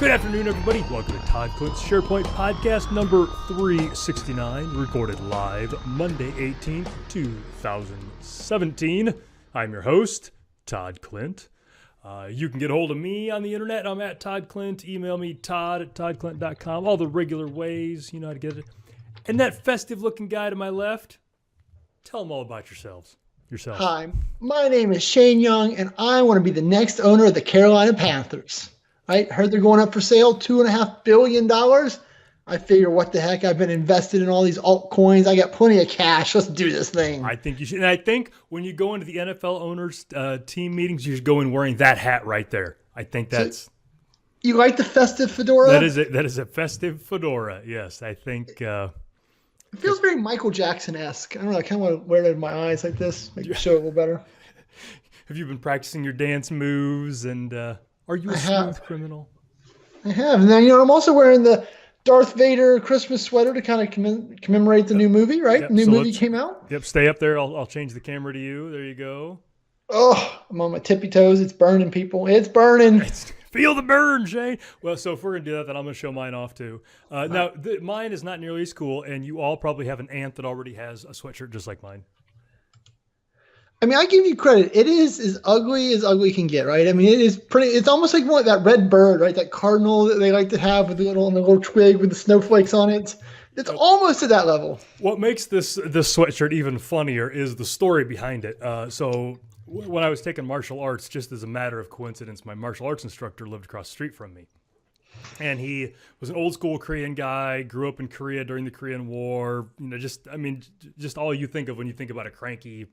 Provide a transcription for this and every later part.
Good afternoon, everybody. Welcome to Todd Clint's SharePoint podcast number 369, recorded live Monday, 18th, 2017. I'm your host, Todd Clint. You can get a hold of me on the internet. I'm at Todd Clint. Email me, todd@toddclint.com. All the regular ways, you know how to get it. And that festive-looking guy to my left, tell them all about yourselves. Hi, my name is Shane Young, and I want to be the next owner of the Carolina Panthers. I heard they're going up for sale, $2.5 billion. I figure, what the heck? I've been invested in all these altcoins. I got plenty of cash. Let's do this thing. I think you should. And I think when you go into the NFL owners team meetings, you should go in wearing that hat right there. I think that's. So, you like the festive fedora? That is a festive fedora. Yes, I think. It feels very Michael Jackson-esque. I don't know. I kind of want to wear it in my eyes like this, make it show a little better. Have you been practicing your dance moves? And are you a smooth criminal? I have. And then, I'm also wearing the Darth Vader Christmas sweater to kind of commemorate the new movie, right? Yep. New movie came out. Yep. Stay up there. I'll change the camera to you. There you go. Oh, I'm on my tippy toes. It's burning, people. It's burning. Feel the burn, Shane. Well, so if we're going to do that, then I'm going to show mine off too. Now, mine is not nearly as cool, and you all probably have an aunt that already has a sweatshirt just like mine. I mean, I give you credit. It is as ugly can get, right? I mean, it is pretty. It's almost like that red bird, right? That cardinal that they like to have with the little twig with the snowflakes on it. It's almost at that level. What makes this sweatshirt even funnier is the story behind it. So when I was taking martial arts, just as a matter of coincidence, my martial arts instructor lived across the street from me. And he was an old school Korean guy, grew up in Korea during the Korean War. Just all you think of when you think about a cranky,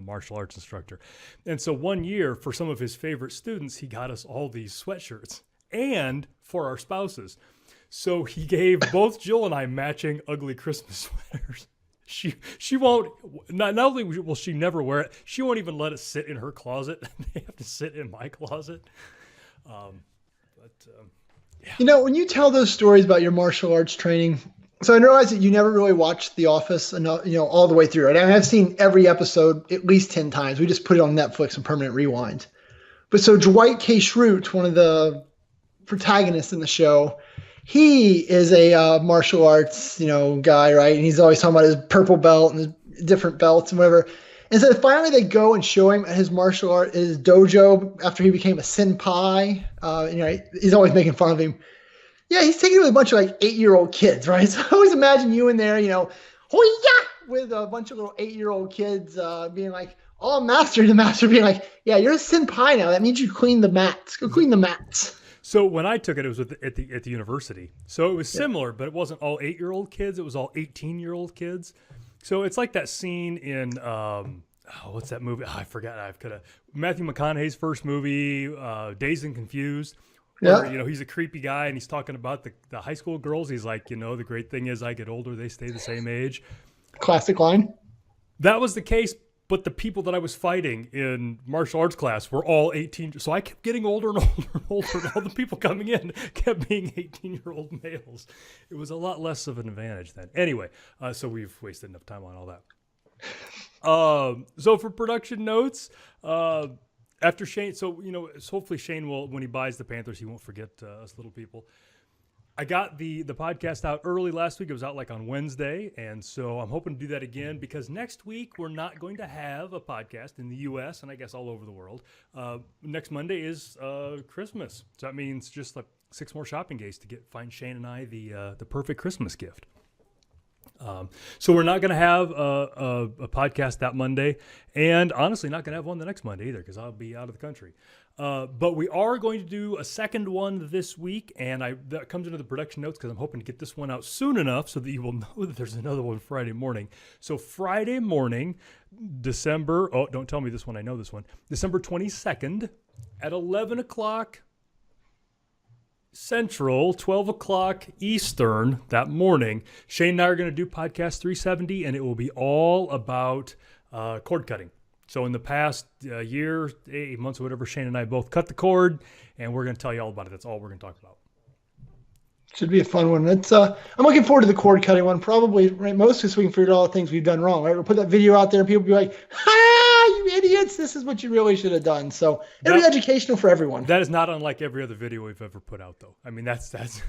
martial arts instructor. And so one year, for some of his favorite students, he got us all these sweatshirts and for our spouses. So he gave both Jill and I matching ugly Christmas sweaters. She won't, not only will she never wear it, she won't even let it sit in her closet. They have to sit in my closet. Yeah. When you tell those stories about your martial arts training, so I realize that you never really watched The Office, all the way through, right? I mean, I've seen every episode at least 10 times. We just put it on Netflix and permanent rewind. But so Dwight K. Schrute, one of the protagonists in the show, he is a martial arts, guy, right? And he's always talking about his purple belt and his different belts and whatever. And so finally they go and show him at his martial art, his dojo, after he became a senpai. He's always making fun of him. Yeah, he's taking with a bunch of 8-year-old kids, right? So I always imagine you in there, hoi-ya, with a bunch of little 8-year-old kids being like, oh, master, the master being like, yeah, you're a senpai now. That means you clean the mats. Go clean the mats. So when I took it, it was at the university. So it was similar, but it wasn't all 8-year-old kids. It was all 18-year-old kids. So it's like that scene in, what's that movie? I forgot. Matthew McConaughey's first movie, Dazed and Confused. Where, he's a creepy guy and he's talking about the high school girls. He's like, the great thing is I get older, they stay the same age. Classic line. That was the case, but the people that I was fighting in martial arts class were all 18. So I kept getting older and older and older. And all the people coming in kept being 18-year-old males. It was a lot less of an advantage then. Anyway, so we've wasted enough time on all that. So for production notes, after Shane, so hopefully Shane will, when he buys the Panthers, he won't forget us little people. I got the podcast out early last week. It was out on Wednesday, and so I'm hoping to do that again because next week we're not going to have a podcast in the U.S. and I guess all over the world. Next Monday is Christmas, so that means just 6 more shopping days to find Shane and I the perfect Christmas gift. So we're not going to have a podcast that Monday, and honestly not going to have one the next Monday either because I'll be out of the country. But we are going to do a second one this week, and that comes into the production notes because I'm hoping to get this one out soon enough so that you will know that there's another one Friday morning. So Friday morning, don't tell me this one, I know this one, December 22nd at 11 o'clock Central, 12 o'clock Eastern that morning, Shane and I are going to do podcast 370, and it will be all about cord cutting. So in the past year, 8 months or whatever, Shane and I both cut the cord, and we're going to tell you all about it. That's all we're going to talk about. Should be a fun one. I'm looking forward to the cord cutting one, probably, right, mostly so we can figure out all the things we've done wrong, right? We'll put that video out there, and people will be like, ha, you you idiots, this is what you really should have done. So it'll be educational for everyone. That is not unlike every other video we've ever put out, though. I mean, that's just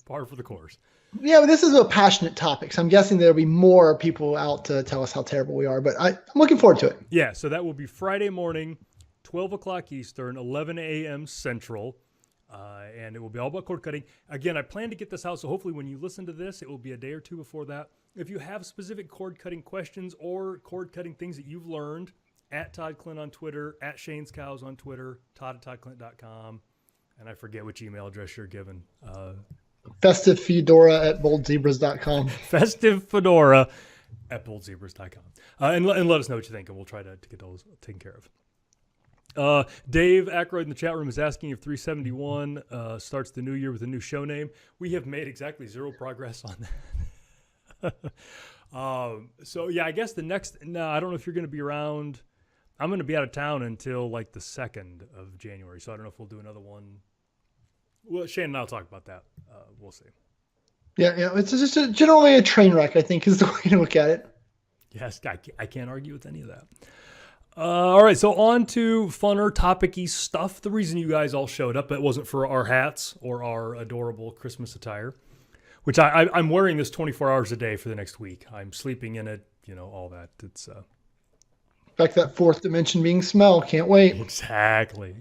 par for the course. Yeah, but this is a passionate topic, so I'm guessing there'll be more people out to tell us how terrible we are, but I'm looking forward to it. Yeah, so that will be Friday morning, 12 o'clock Eastern, 11 a.m. Central, and it will be all about cord cutting. Again, I plan to get this out, so hopefully when you listen to this, it will be a day or two before that. If you have specific cord cutting questions or cord cutting things that you've learned, at Todd Clint on Twitter, at Shane's Cows on Twitter, todd@toddclint.com, and I forget which email address you're given. Festive Fedora at boldzebras.com. Festive Fedora at boldzebras.com. And let us know what you think, and we'll try to get those taken care of. Dave Aykroyd in the chat room is asking if 371 starts the new year with a new show name. We have made exactly zero progress on that. So, yeah, I guess I don't know if you're going to be around. I'm going to be out of town until like the 2nd of January, so I don't know if we'll do another one. Well, Shane and I'll talk about that. We'll see. Yeah, it's just generally a train wreck, I think, is the way to look at it. Yes, I can't argue with any of that. All right, so on to funner, topic-y stuff. The reason you guys all showed up, it wasn't for our hats or our adorable Christmas attire, which I'm wearing this 24 hours a day for the next week. I'm sleeping in it, all that. It's Back to that fourth dimension being smell. Can't wait. Exactly.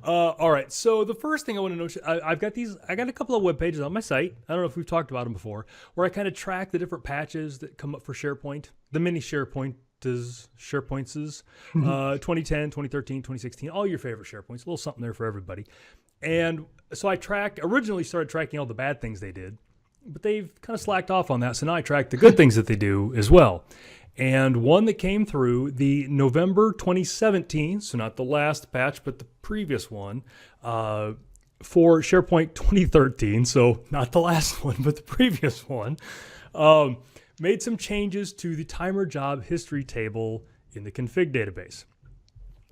All right. So the first thing I want to know, I got a couple of web pages on my site. I don't know if we've talked about them before, where I kind of track the different patches that come up for SharePoint, the mini SharePoints, 2010, 2013, 2016, all your favorite SharePoints, a little something there for everybody. And so I originally started tracking all the bad things they did, but they've kind of slacked off on that. So now I track the good things that they do as well. And one that came through the November 2017, so not the last patch, but the previous one, for SharePoint 2013, so not the last one, but the previous one, made some changes to the TimerJobHistory table in the config database.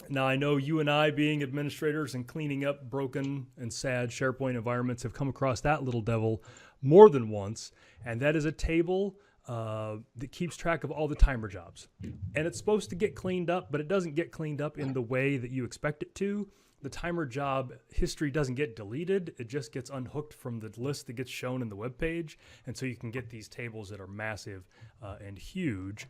Now, I know you and I, being administrators and cleaning up broken and sad SharePoint environments, have come across that little devil more than once, and that is a table that keeps track of all the timer jobs. And it's supposed to get cleaned up, but it doesn't get cleaned up in the way that you expect it to. The timer job history doesn't get deleted. It just gets unhooked from the list that gets shown in the web page. And so you can get these tables that are massive and huge.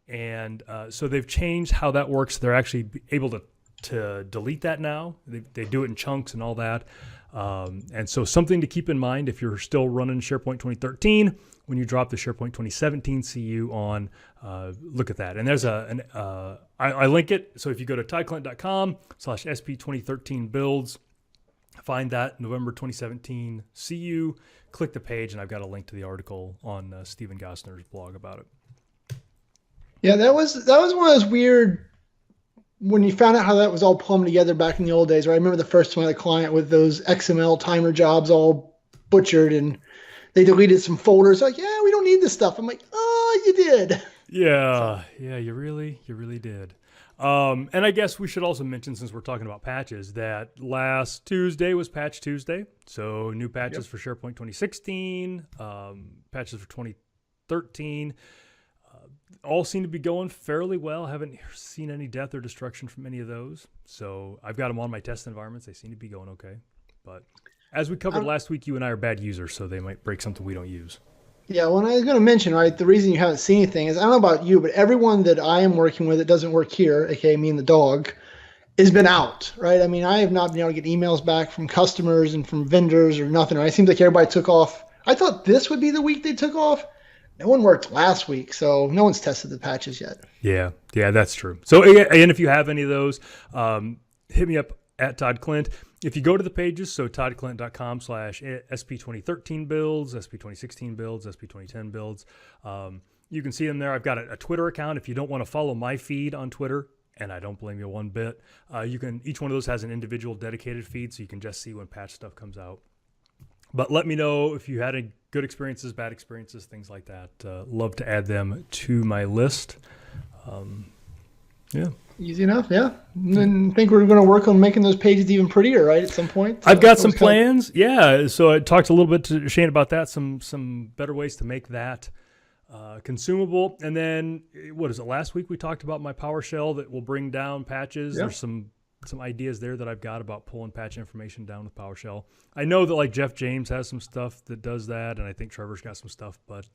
And so they've changed how that works. They're actually able to delete that now. They do it in chunks and all that. And so something to keep in mind if you're still running SharePoint 2013, when you drop the SharePoint 2017 CU on, look at that. And there's I link it. So if you go to toddclint.com/SP2013 builds, find that November 2017 CU, click the page, and I've got a link to the article on Stephen Gostner's blog about it. Yeah, that was one of those weird, when you found out how that was all plumbed together back in the old days, right? I remember the first one, the client with those XML timer jobs all butchered, and they deleted some folders. Like, yeah, we don't need this stuff. I'm like, oh, you did. Yeah, you really did. And I guess we should also mention, since we're talking about patches, that last Tuesday was Patch Tuesday. So new patches for SharePoint 2016, patches for 2013. All seem to be going fairly well. Haven't seen any death or destruction from any of those. So I've got them on my test environments. They seem to be going okay. But as we covered last week, you and I are bad users, so they might break something we don't use. Yeah, well, I was going to mention, right, the reason you haven't seen anything is, I don't know about you, but everyone that I am working with that doesn't work here, aka me and the dog, has been out, right? I mean, I have not been able to get emails back from customers and from vendors or nothing, right? It seems like everybody took off. I thought this would be the week they took off. No one worked last week, so no one's tested the patches yet. Yeah, that's true. So, and if you have any of those, hit me up at Todd Clint. If you go to the pages, so toddclint.com/SP2013 builds, SP2016 builds, SP2010 builds, you can see them there. I've got a Twitter account. If you don't want to follow my feed on Twitter, and I don't blame you one bit, each one of those has an individual dedicated feed, so you can just see when patch stuff comes out. But let me know if you had any good experiences, bad experiences, things like that. Love to add them to my list. Easy enough, yeah. And then I think we're going to work on making those pages even prettier, right, at some point. I've got some plans. Yeah, so I talked a little bit to Shane about that, some better ways to make that consumable. And then what is it? Last week we talked about my PowerShell that will bring down patches. Yeah. There's some ideas there that I've got about pulling patch information down with PowerShell. I know that like Jeff James has some stuff that does that, and I think Trevor's got some stuff, but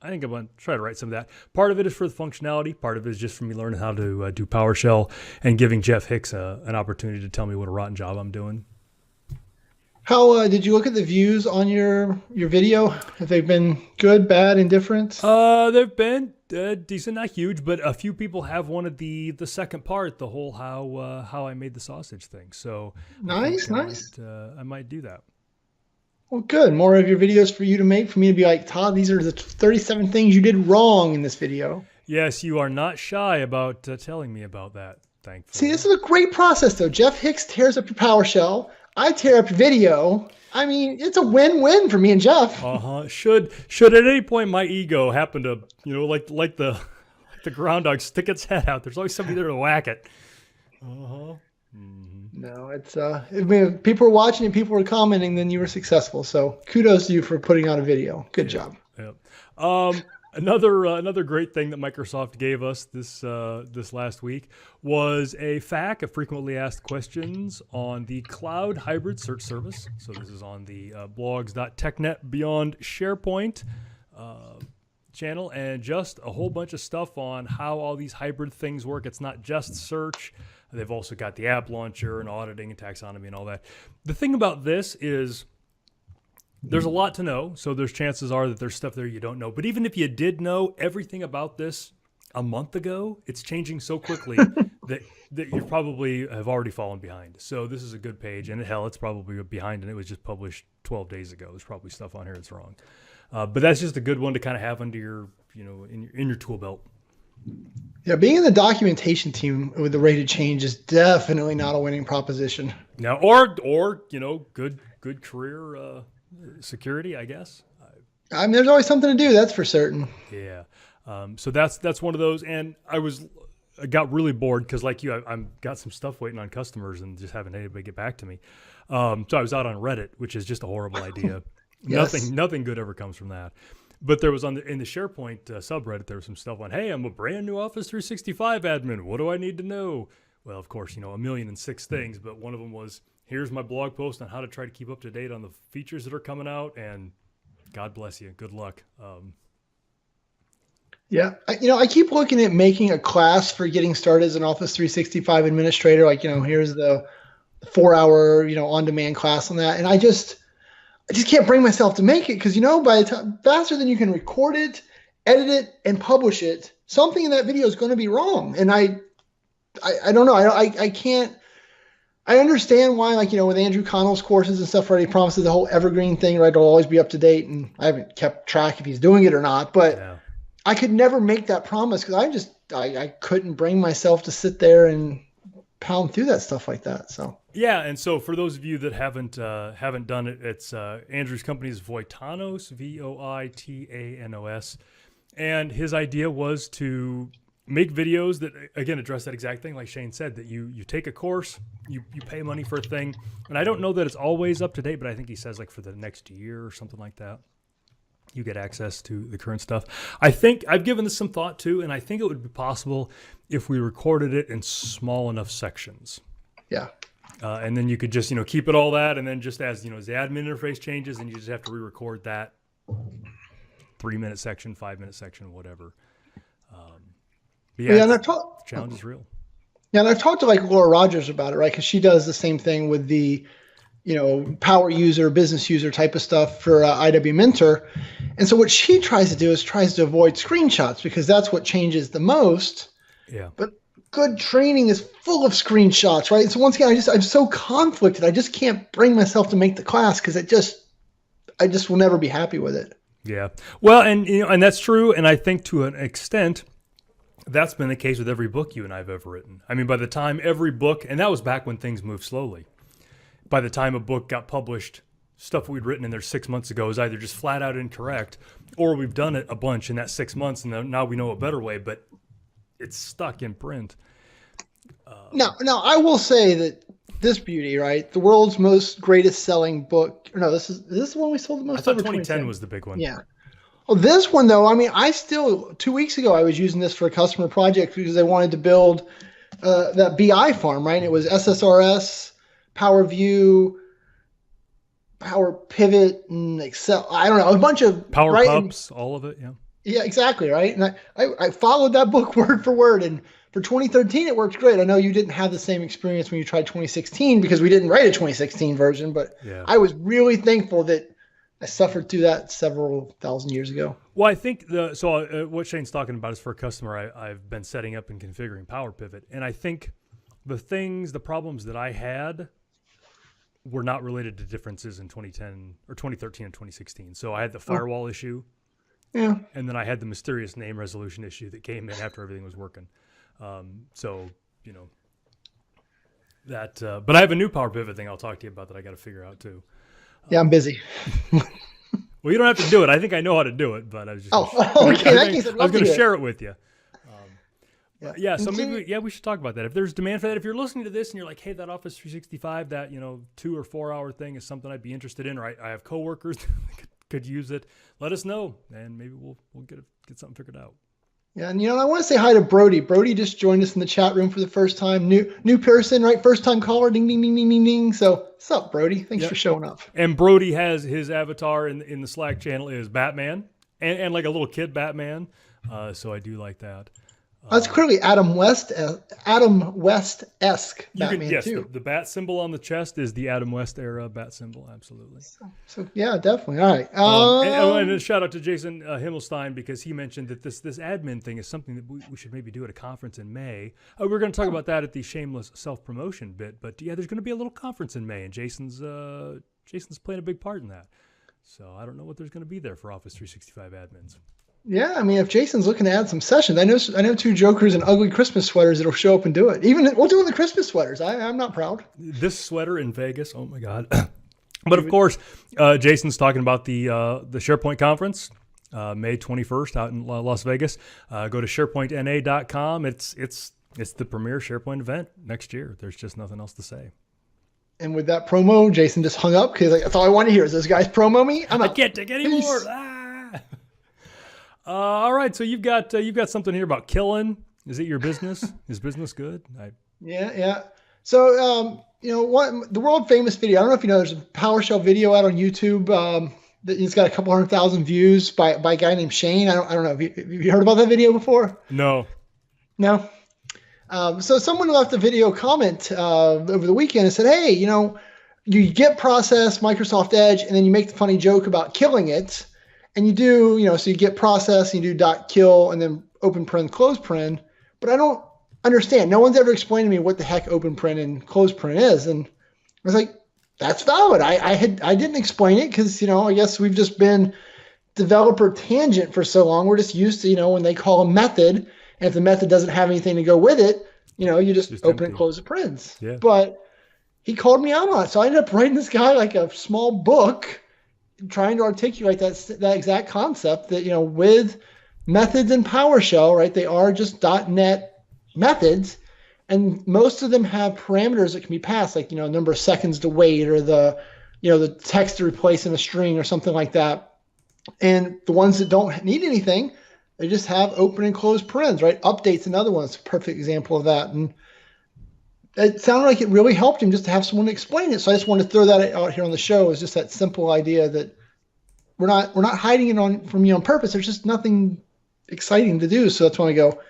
I think I'm going to try to write some of that. Part of it is for the functionality. Part of it is just for me learning how to do PowerShell and giving Jeff Hicks an opportunity to tell me what a rotten job I'm doing. How did you look at the views on your video? Have they been good, bad, indifferent? They've been decent, not huge, but a few people have wanted the second part, the whole how I made the sausage thing. So nice. I might do that. Well, good. More of your videos for you to make, for me to be like, Todd, these are the 37 things you did wrong in this video. Yes, you are not shy about telling me about that. Thankfully. See, this is a great process, though. Jeff Hicks tears up your PowerShell. I tear up your video. I mean, it's a win-win for me and Jeff. Should at any point my ego happen to, like the ground dog stick its head out, there's always somebody there to whack it. No, it's I mean, if people were watching and people were commenting, then you were successful. So kudos to you for putting out a video. Good job. Yep. Another great thing that Microsoft gave us this last week was a FAQ, a frequently asked questions, on the cloud hybrid search service. So this is on the blogs.technet beyond SharePoint channel, and just a whole bunch of stuff on how all these hybrid things work. It's not just search. They've also got the app launcher and auditing and taxonomy and all that. The thing about this is there's a lot to know, so there's chances are that there's stuff there you don't know. But even if you did know everything about this a month ago, it's changing so quickly that you probably have already fallen behind. So this is a good page, and hell, it's probably behind, and it was just published 12 days ago. There's probably stuff on here that's wrong. But that's just a good one to kind of have under your, in your tool belt. Yeah, being in the documentation team with the rate of change is definitely not a winning proposition. Now, or good career security, I guess. I mean, there's always something to do. That's for certain. Yeah. So that's one of those. And I got really bored because, like you, I've got some stuff waiting on customers and just haven't had anybody get back to me. So I was out on Reddit, which is just a horrible idea. Yes. Nothing good ever comes from that. But there was in the SharePoint subreddit, there was some stuff on, hey, I'm a brand new Office 365 admin. What do I need to know? Well, of course, 1,000,006 things, but one of them was, here's my blog post on how to try to keep up to date on the features that are coming out, and God bless you. Good luck. Yeah. I keep looking at making a class for getting started as an Office 365 administrator. Like, here's the 4-hour, on-demand class on that. And I just can't bring myself to make it because, by the time, faster than you can record it, edit it, and publish it, something in that video is going to be wrong. And I don't know. I can't. I understand why, with Andrew Connell's courses and stuff, where he promises the whole evergreen thing, right? It'll always be up to date. And I haven't kept track if he's doing it or not, but yeah. I could never make that promise because I couldn't bring myself to sit there and pound through that stuff like that. So. Yeah. And so for those of you that haven't done it, it's Andrew's company is Voitanos, Voitanos. And his idea was to make videos that, again, address that exact thing, like Shane said, that you take a course, you pay money for a thing. And I don't know that it's always up to date, but I think he says like for the next year or something like that, you get access to the current stuff. I think I've given this some thought too, and I think it would be possible if we recorded it in small enough sections. Yeah. And then you could just, keep it all that. And then just as the admin interface changes, and you just have to re-record that 3-minute section, 5-minute section, whatever. And challenge is real. Yeah, and I've talked to Laura Rogers about it, right? Because she does the same thing with the, power user, business user type of stuff for IW Mentor. And so what she tries to do is tries to avoid screenshots because that's what changes the most. Yeah. But good training is full of screenshots, right? So once again, I'm so conflicted. I just can't bring myself to make the class because I just will never be happy with it. Yeah. Well, and that's true. And I think to an extent, that's been the case with every book you and I have ever written. I mean, by the time every book, and that was back when things moved slowly, by the time a book got published, stuff we'd written in there 6 months ago is either just flat out incorrect, or we've done it a bunch in that 6 months, and now we know a better way, but it's stuck in print. Now, I will say that this beauty, right? The world's most greatest selling book. No, is this the one we sold the most? I thought 2010 was the big one. Yeah. Well, this one though, I mean, 2 weeks ago I was using this for a customer project because they wanted to build that BI farm, right? It was SSRS, Power View, Power Pivot, and Excel. I don't know, a bunch of Power right. Pups, all of it. Yeah. Yeah, exactly, right. And I followed that book word for word, and for 2013 it worked great. I know you didn't have the same experience when you tried 2016 because we didn't write a 2016 version, but Yeah. I was really thankful that I suffered through that several thousand years ago. Well, I think what Shane's talking about is for a customer. I've been setting up and configuring Power Pivot, and I think the problems that I had were not related to differences in 2010 or 2013 and 2016. So I had the firewall issue, Yeah. and then I had the mysterious name resolution issue that came in after everything was working. So that. But I have a new Power Pivot thing I'll talk to you about that I got to figure out too. Yeah, I'm busy. Well, you don't have to do it. I think I know how to do it, but I was just okay. I was going to share it with you. Yeah, so And maybe we should talk about that. If there's demand for that, if you're listening to this and you're like, hey, that Office 365, that 2 or 4 hour thing is something I'd be interested in, or I have coworkers that could use it, let us know, and maybe we'll get something figured out. Yeah, and I want to say hi to Brody. Brody just joined us in the chat room for the first time. New person, right? First time caller. Ding ding ding ding ding ding. So what's up, Brody? Thanks for showing up. And Brody has his avatar in the Slack channel is Batman and like a little kid Batman. So I do like that. That's clearly Adam West-esque Batman too. The bat symbol on the chest is the Adam West era bat symbol. Absolutely. So yeah, definitely. All right. And a shout out to Jason Himmelstein because he mentioned that this admin thing is something that we should maybe do at a conference in May. We're going to talk about that at the shameless self-promotion bit, but yeah, there's going to be a little conference in May, and Jason's playing a big part in that. So I don't know what there's going to be there for Office 365 admins. Yeah, I mean, if Jason's looking to add some sessions, I know 2 jokers in ugly Christmas sweaters that'll show up and do it. Even we'll do it in the Christmas sweaters. I'm not proud. This sweater in Vegas, oh my God! But of course, Jason's talking about the SharePoint conference, May 21st out in Las Vegas. Go to SharePointNA.com. It's the premier SharePoint event next year. There's just nothing else to say. And with that promo, Jason just hung up because that's all I want to hear is those guys promo me. I can't take any more. All right, so you've got something here about killing. Is it your business? Is business good? Yeah. So the world famous video. I don't know if you know. There's a PowerShell video out on YouTube. It's got a couple 100,000 views by a guy named Shane. I don't know. Have you heard about that video before? No. So someone left a video comment over the weekend and said, "Hey, you get process Microsoft Edge, and then you make the funny joke about killing it." And you do, so you get process, and you do .kill, and then open paren, close paren. But I don't understand. No one's ever explained to me what the heck open paren and close paren is. And I was like, that's valid. I didn't explain it because, I guess we've just been developer tangent for so long. We're just used to, when they call a method, and if the method doesn't have anything to go with it, you just open empty. And close the parens. Yeah. But he called me out on it. So I ended up writing this guy like a small book trying to articulate that exact concept that, with methods in PowerShell, right, they are just .NET methods, and most of them have parameters that can be passed, like, number of seconds to wait, or the text to replace in a string or something like that. And the ones that don't need anything, they just have open and close parens, right? Update's another one. It's a perfect example of that. And it sounded like it really helped him just to have someone explain it. So I just wanted to throw that out here on the show. Is just that simple idea that we're not hiding it from you on purpose. There's just nothing exciting to do. So that's when I go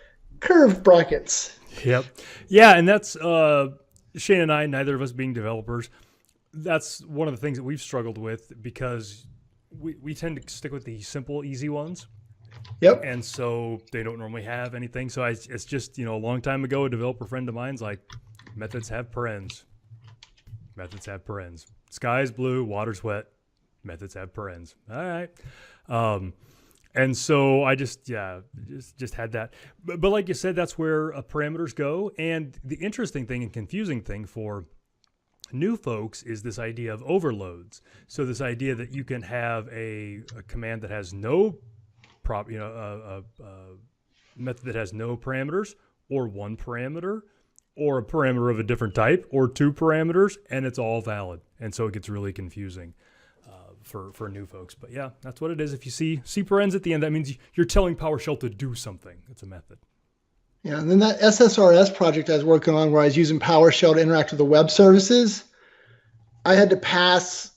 curved brackets. Yep. Yeah, and that's Shane and I, neither of us being developers. That's one of the things that we've struggled with because we tend to stick with the simple, easy ones. Yep. And so they don't normally have anything. So it's just, a long time ago, a developer friend of mine's like, methods have parens. Methods have parens. Sky's blue, water's wet. Methods have parens. All right. And so I just had that. But like you said, that's where parameters go. And the interesting thing and confusing thing for new folks is this idea of overloads. So this idea that you can have a command that has no a method that has no parameters, or one parameter, or a parameter of a different type, or 2 parameters, and it's all valid. And so it gets really confusing. for new folks. But yeah, that's what it is. If you see parens at the end, that means you're telling PowerShell to do something. It's a method. Yeah, and then that SSRS project I was working on where I was using PowerShell to interact with the web services, I had to pass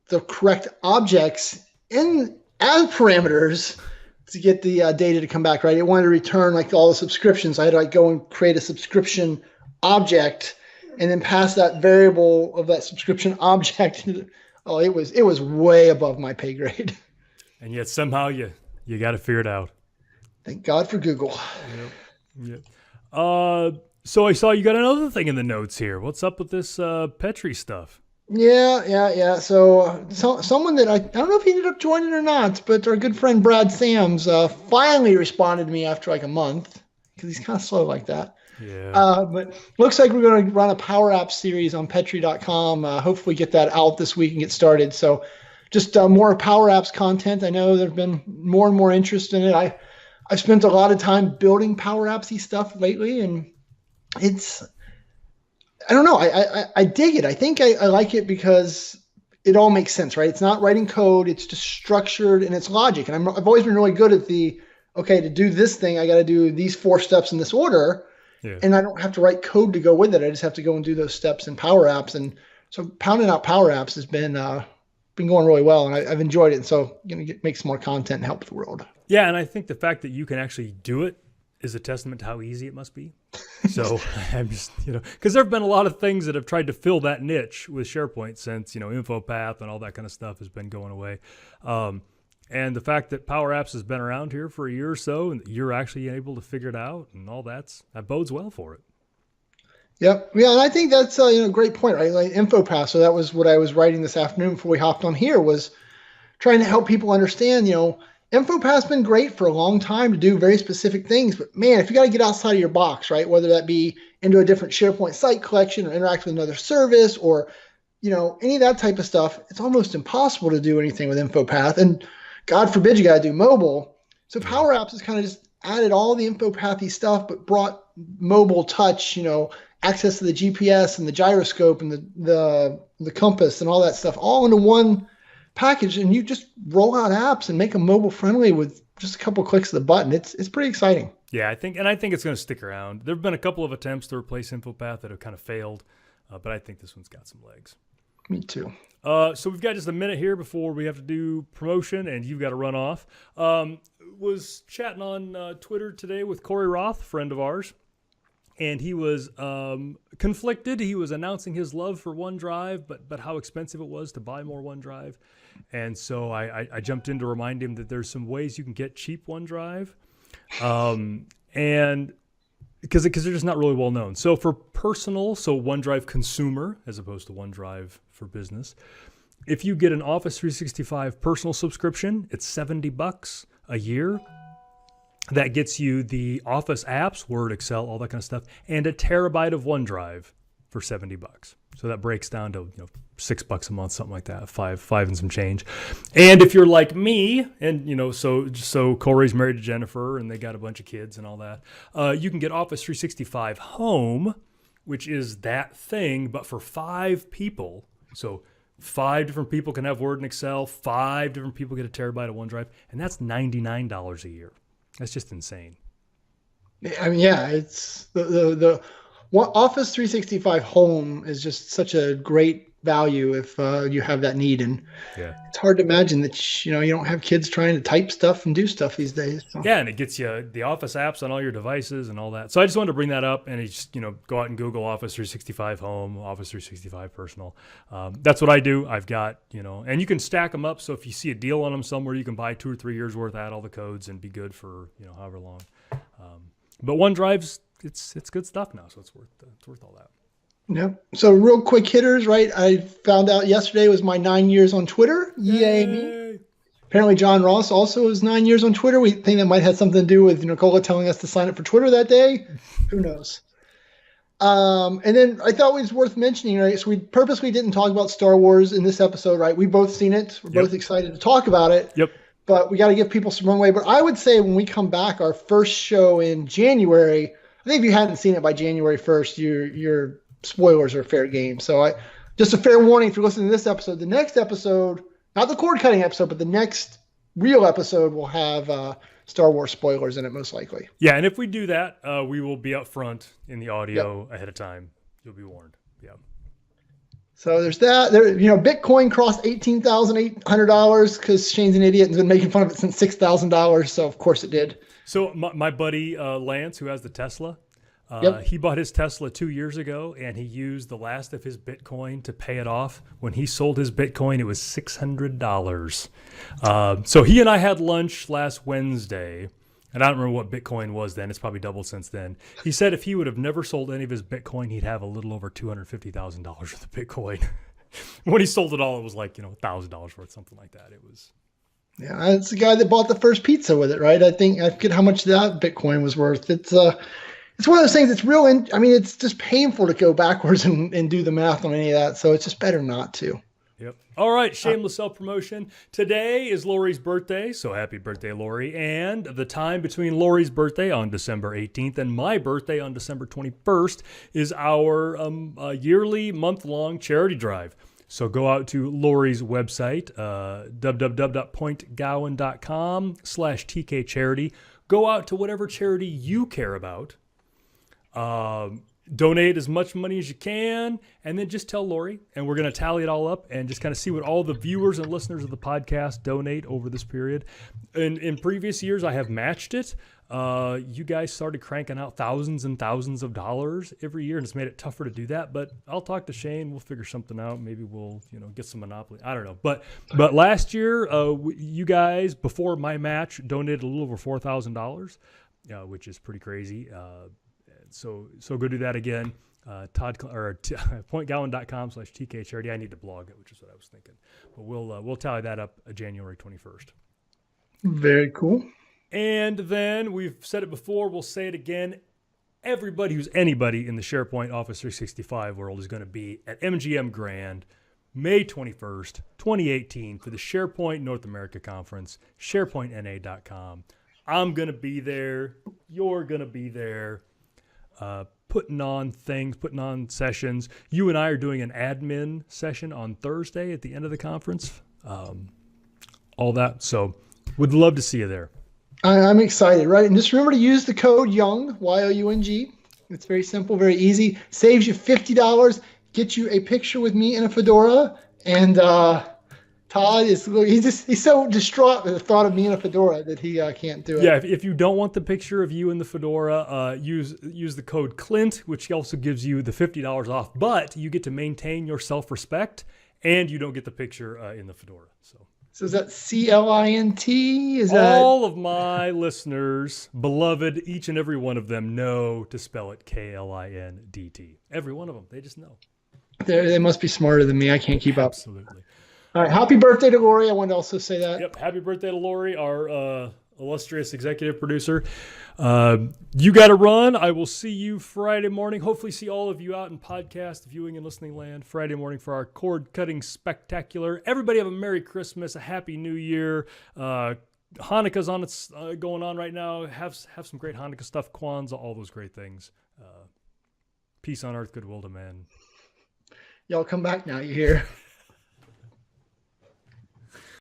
the correct objects in as parameters to get the data to come back, right? It wanted to return like all the subscriptions. I had to like go and create a subscription object and then pass that variable of that subscription object. Oh, it was way above my pay grade. And yet somehow you got to figure it out. Thank God for Google. Yep. So I saw you got another thing in the notes here. What's up with this Petri stuff? Yeah. So someone that I don't know if he ended up joining or not, but our good friend Brad Sams finally responded to me after like a month because he's kind of slow like that. Yeah. But looks like we're going to run a Power Apps series on Petri.com. Hopefully get that out this week and get started. So just more Power Apps content. I know there's been more and more interest in it. I've spent a lot of time building Power Apps-y stuff lately, and I don't know. I dig it. I think I like it because it all makes sense, right? It's not writing code. It's just structured and it's logic. And I've always been really good at to do this thing, I got to do these 4 steps in this order. Yeah. And I don't have to write code to go with it. I just have to go and do those steps in Power Apps. And so pounding out Power Apps has been going really well, and I've enjoyed it. And so make some more content and help the world. Yeah, and I think the fact that you can actually do it is a testament to how easy it must be. So I'm just, because there have been a lot of things that have tried to fill that niche with SharePoint since, InfoPath and all that kind of stuff has been going away. And the fact that Power Apps has been around here for a year or so and you're actually able to figure it out and all that bodes well for it. Yep. Yeah, and I think that's a great point, right? Like InfoPath. So that was what I was writing this afternoon before we hopped on here, was trying to help people understand, InfoPath's been great for a long time to do very specific things, but man, if you got to get outside of your box, right? Whether that be into a different SharePoint site collection or interact with another service or, any of that type of stuff, it's almost impossible to do anything with InfoPath. And God forbid you got to do mobile. So Power Apps has kind of just added all the InfoPathy stuff, but brought mobile touch, access to the GPS and the gyroscope and the compass and all that stuff all into one package, and you just roll out apps and make them mobile friendly with just a couple of clicks of the button. It's pretty exciting. Yeah, I think it's going to stick around. There have been a couple of attempts to replace InfoPath that have kind of failed, but I think this one's got some legs. Me too. So we've got just a minute here before we have to do promotion, and you've got to run off. Was chatting on Twitter today with Corey Roth, friend of ours, and he was conflicted. He was announcing his love for OneDrive, but how expensive it was to buy more OneDrive. And so I jumped in to remind him that there's some ways you can get cheap OneDrive. And because they're just not really well known. So for personal, so OneDrive consumer as opposed to OneDrive for business, if you get an Office 365 personal subscription, it's $70 a year. That gets you the Office apps, Word, Excel, all that kind of stuff, and a terabyte of OneDrive for $70. So that breaks down to $6 a month, something like that, five and some change. And if you're like me, and so Corey's married to Jennifer, and they got a bunch of kids and all that, you can get Office 365 Home, which is that thing, but for 5 people. So 5 different people can have Word and Excel. 5 different people get a terabyte of OneDrive, and that's $99 a year. That's just insane. I mean, yeah, it's the Office 365 Home is just such a great value if you have that need, and it's hard to imagine that you don't have kids trying to type stuff and do stuff these days. So. Yeah, and it gets you the Office apps on all your devices and all that. So I just wanted to bring that up, and just go out and Google Office 365 Home, Office 365 Personal. That's what I do. I've got and you can stack them up. So if you see a deal on them somewhere, you can buy 2 or 3 years worth, add all the codes, and be good for however long. But OneDrive's it's good stuff now, so it's worth all that. Yeah. So real quick hitters, right? I found out yesterday was my 9 years on Twitter. Yay me. Apparently John Ross also is 9 years on Twitter. We think that might have something to do with Nicola telling us to sign up for Twitter that day. Who knows? And then I thought it was worth mentioning, right? So we purposely didn't talk about Star Wars in this episode, right? We've both seen it. We're both excited to talk about it. Yep. But we got to give people some runway. But I would say when we come back, our first show in January, I think if you hadn't seen it by January 1st, your spoilers are fair game. So just a fair warning if you're listening to this episode. The next episode, Not the cord cutting episode, but the next real episode will have Star Wars spoilers in it, most likely. Yeah, and if we do that, we will be up front in the audio Yep. ahead of time. You'll be warned. Yeah. So there's that. Bitcoin crossed $18,800 because Shane's an idiot and has been making fun of it since $6,000. So of course it did. So my buddy Lance, who has the Tesla, Yep. he bought his Tesla 2 years ago, and he used the last of his Bitcoin to pay it off. When he sold his Bitcoin, it was $600. So he and I had lunch last Wednesday, and I don't remember what Bitcoin was then. It's probably doubled since then. He said if he would have never sold any of his Bitcoin, he'd have a little over $250,000 worth of Bitcoin. When he sold it all, it was like, $1,000 worth, something like that. It was. Yeah, it's the guy that bought the first pizza with it, right? I forget how much that Bitcoin was worth. It's one of those things that's it's just painful to go backwards and do the math on any of that. So it's just better not to. Yep. All right, shameless self-promotion. Today is Lori's birthday, so happy birthday, Lori. And the time between Lori's birthday on December 18th and my birthday on December 21st is our yearly month-long charity drive. So go out to Lori's website, www.pointgowan.com/TKCharity. Go out to whatever charity you care about. Donate as much money as you can, and then just tell Lori, and we're going to tally it all up and just kind of see what all the viewers and listeners of the podcast donate over this period. In previous years, I have matched it. You guys started cranking out thousands and thousands of dollars every year, and it's made it tougher to do that. But I'll talk to Shane. We'll figure something out. Maybe we'll, get some Monopoly. I don't know. But last year, you guys, before my match, donated a little over $4,000, which is pretty crazy. So go do that again. pointgowan.com/TKCharity. I need to blog it, which is what I was thinking. But we'll tally that up January 21st. Very cool. And then we've said it before, we'll say it again. Everybody who's anybody in the SharePoint Office 365 world is going to be at MGM Grand, May 21st, 2018 for the SharePoint North America Conference, SharePointNA.com. I'm going to be there. You're going to be there. Putting on things, putting on sessions. You and I are doing an admin session on Thursday at the end of the conference. All that. So would love to see you there. I'm excited, right? And just remember to use the code YOUNG, YOUNG. It's very simple, very easy. Saves you $50. Gets you a picture with me in a fedora. And Todd he's so distraught with the thought of me in a fedora that he can't do it. Yeah, if you don't want the picture of you in the fedora, use the code CLINT, which also gives you the $50 off. But you get to maintain your self-respect, and you don't get the picture in the fedora. So is that CLINT? All of my listeners, beloved, each and every one of them know to spell it KLINDT. Every one of them, they just know. They must be smarter than me. I can't keep up. Absolutely. All right, happy birthday to Lori. I wanted to also say that. Yep, happy birthday to Lori, our illustrious executive producer. You got to run. I will see you Friday morning. Hopefully see all of you out in podcast viewing and listening land Friday morning for our cord cutting spectacular. Everybody have a Merry Christmas, a Happy New Year. Hanukkah's on its going on right now. Have some great Hanukkah stuff, Kwanzaa, all those great things. Peace on earth, goodwill to men. Y'all come back now, you hear?